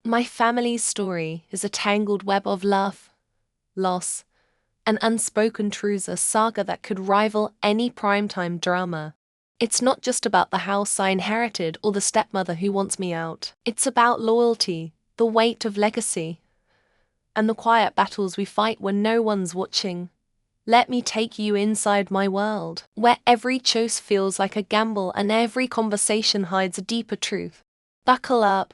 My family's story is a tangled web of love, loss, and unspoken truths, a saga that could rival any primetime drama. It's not just about the house I inherited or the stepmother who wants me out. It's about loyalty, the weight of legacy, and the quiet battles we fight when no one's watching. Let me take you inside my world, where every choice feels like a gamble and every conversation hides a deeper truth. Buckle up,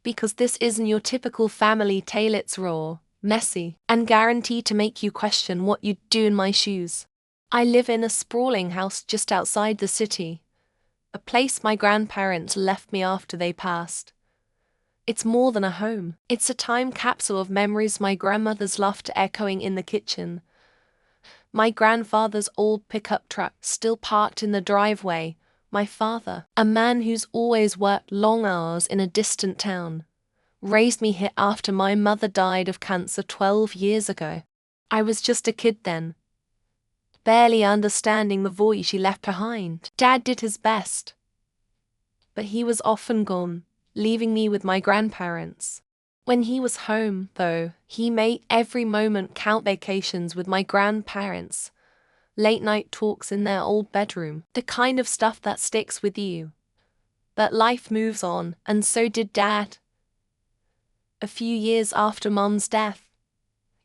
because this isn't your typical family tale. It's raw, messy, and guaranteed to make you question what you'd do in my shoes. I live in a sprawling house just outside the city, a place my grandparents left me after they passed. It's more than a home. It's a time capsule of memories, my grandmother's laughter echoing in the kitchen, my grandfather's old pickup truck still parked in the driveway, my father, a man who's always worked long hours in a distant town, raised me here after my mother died of cancer 12 years ago. I was just a kid then, barely understanding the void she left behind. Dad did his best, but he was often gone, leaving me with my grandparents. When he was home, though, he made every moment count. Vacations with my grandparents, late-night talks in their old bedroom, the kind of stuff that sticks with you. But life moves on, and so did Dad. A few years after Mom's death,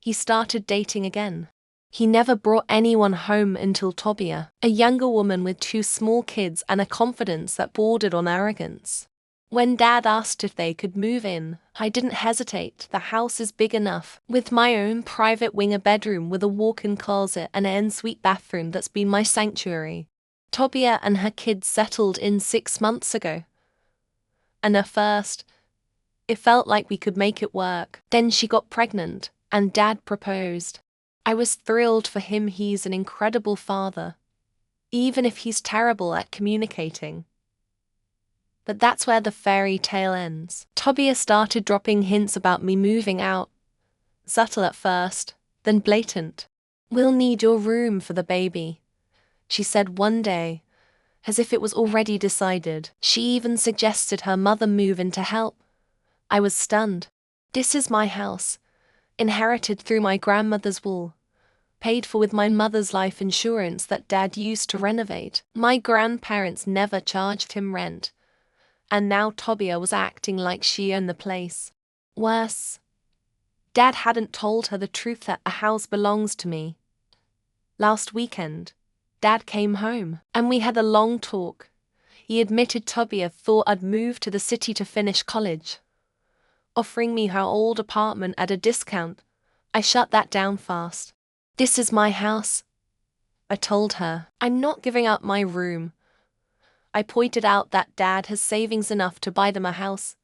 he started dating again. He never brought anyone home until Tobia, a younger woman with 2 small kids and a confidence that bordered on arrogance. When Dad asked if they could move in, I didn't hesitate. The house is big enough, with my own private wing, a bedroom with a walk-in closet and an ensuite bathroom that's been my sanctuary. Tobia and her kids settled in 6 months ago. And at first, it felt like we could make it work. Then she got pregnant, and Dad proposed. I was thrilled for him. He's an incredible father, even if he's terrible at communicating. But that's where the fairy tale ends. Tobia started dropping hints about me moving out. Subtle at first, then blatant. "We'll need your room for the baby," she said one day, as if it was already decided. She even suggested her mother move in to help. I was stunned. This is my house, inherited through my grandmother's will, paid for with my mother's life insurance that Dad used to renovate. My grandparents never charged him rent. And now Tobia was acting like she owned the place. Worse, Dad hadn't told her the truth that a house belongs to me. Last weekend, Dad came home, and we had a long talk. He admitted Tobia thought I'd moved to the city to finish college, offering me her old apartment at a discount. I shut that down fast. "This is my house," I told her. "I'm not giving up my room." I pointed out that Dad has savings enough to buy them a house,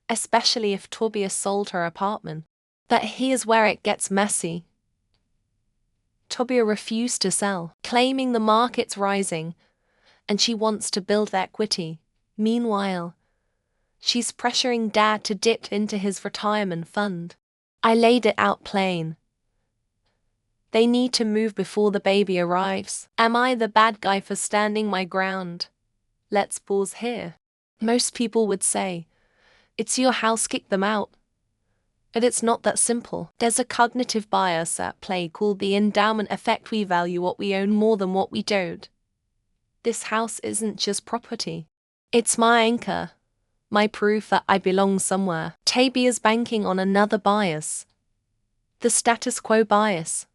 especially if Tobia sold her apartment. But here's where it gets messy. Tobia refused to sell, claiming the market's rising, and she wants to build equity. Meanwhile, she's pressuring Dad to dip into his retirement fund. I laid it out plain. They need to move before the baby arrives. Am I the bad guy for standing my ground? Let's pause here. Most people would say, "It's your house, kick them out." But it's not that simple. There's a cognitive bias at play called the endowment effect. We value what we own more than what we don't. This house isn't just property. It's my anchor, my proof that I belong somewhere. Tobia's banking on another bias, the status quo bias,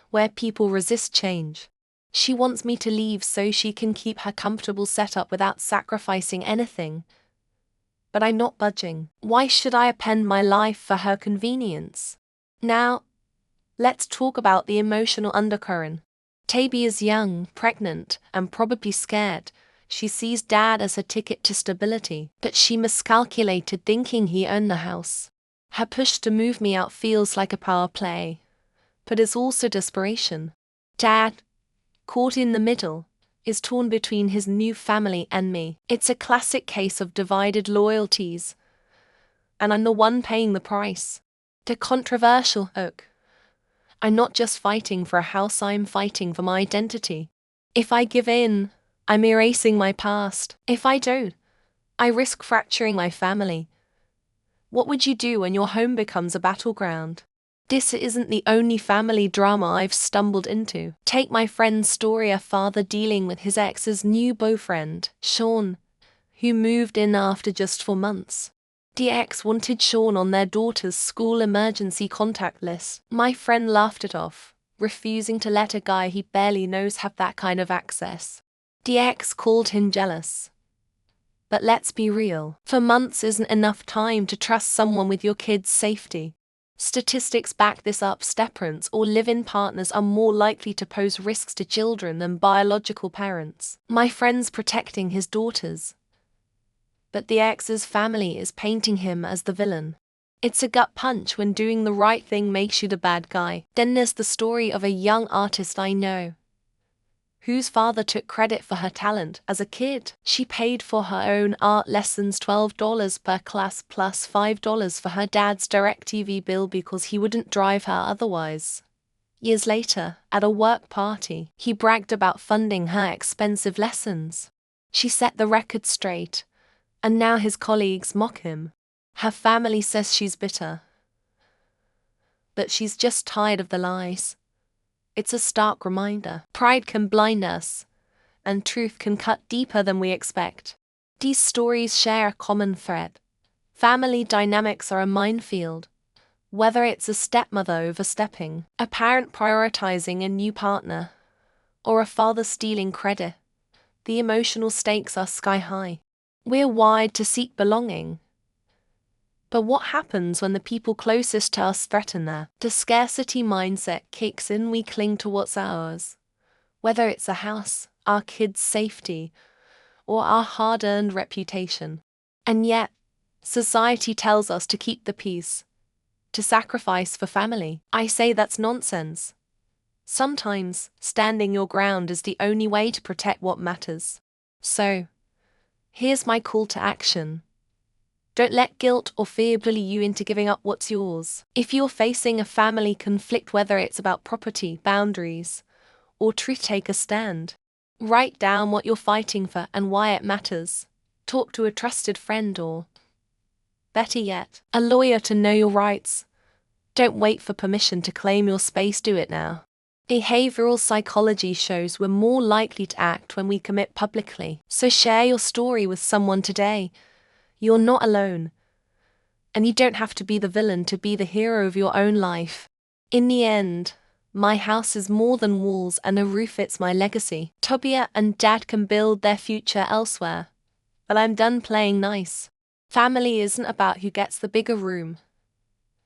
where people resist change. She wants me to leave so she can keep her comfortable setup without sacrificing anything. But I'm not budging. Why should I append my life for her convenience? Now, let's talk about the emotional undercurrent. Tobia's young, pregnant, and probably scared. She sees Dad as a ticket to stability, but she miscalculated thinking he owned the house. Her push to move me out feels like a power play, but it's also desperation. Dad, caught in the middle, is torn between his new family and me. It's a classic case of divided loyalties, and I'm the one paying the price. The controversial hook. I'm not just fighting for a house, I'm fighting for my identity. If I give in, I'm erasing my past. If I don't, I risk fracturing my family. What would you do when your home becomes a battleground? This isn't the only family drama I've stumbled into. Take my friend's story: a father dealing with his ex's new boyfriend, Sean, who moved in after just 4 months. The ex wanted Sean on their daughter's school emergency contact list. My friend laughed it off, refusing to let a guy he barely knows have that kind of access. The ex called him jealous. But let's be real, 4 months isn't enough time to trust someone with your kid's safety. Statistics back this up: step-parents or live-in partners are more likely to pose risks to children than biological parents. My friend's protecting his daughters, but the ex's family is painting him as the villain. It's a gut punch when doing the right thing makes you the bad guy. Then there's the story of a young artist I know, whose father took credit for her talent as a kid. She paid for her own art lessons, $12 per class plus $5 for her dad's DirecTV bill because he wouldn't drive her otherwise. Years later, at a work party, he bragged about funding her expensive lessons. She set the record straight, and now his colleagues mock him. Her family says she's bitter, but she's just tired of the lies. It's a stark reminder: pride can blind us, and truth can cut deeper than we expect. These stories share a common thread. Family dynamics are a minefield. Whether it's a stepmother overstepping, a parent prioritizing a new partner, or a father stealing credit, the emotional stakes are sky high. We're wired to seek belonging. But what happens when the people closest to us threaten that? The scarcity mindset kicks in. We cling to what's ours, whether it's a house, our kids' safety, or our hard-earned reputation. And yet, society tells us to keep the peace, to sacrifice for family. I say that's nonsense. Sometimes, standing your ground is the only way to protect what matters. So, here's my call to action. Don't let guilt or fear bully you into giving up what's yours. If you're facing a family conflict, whether it's about property, boundaries, or truth, take a stand. Write down what you're fighting for and why it matters. Talk to a trusted friend or, better yet, a lawyer to know your rights. Don't wait for permission to claim your space, do it now. Behavioral psychology shows we're more likely to act when we commit publicly. So share your story with someone today. You're not alone. And you don't have to be the villain to be the hero of your own life. In the end, my house is more than walls and a roof, it's my legacy. Tobiah and Dad can build their future elsewhere, but I'm done playing nice. Family isn't about who gets the bigger room.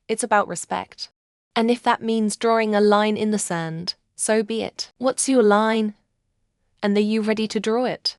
It's about respect. And if that means drawing a line in the sand, so be it. What's your line? And are you ready to draw it?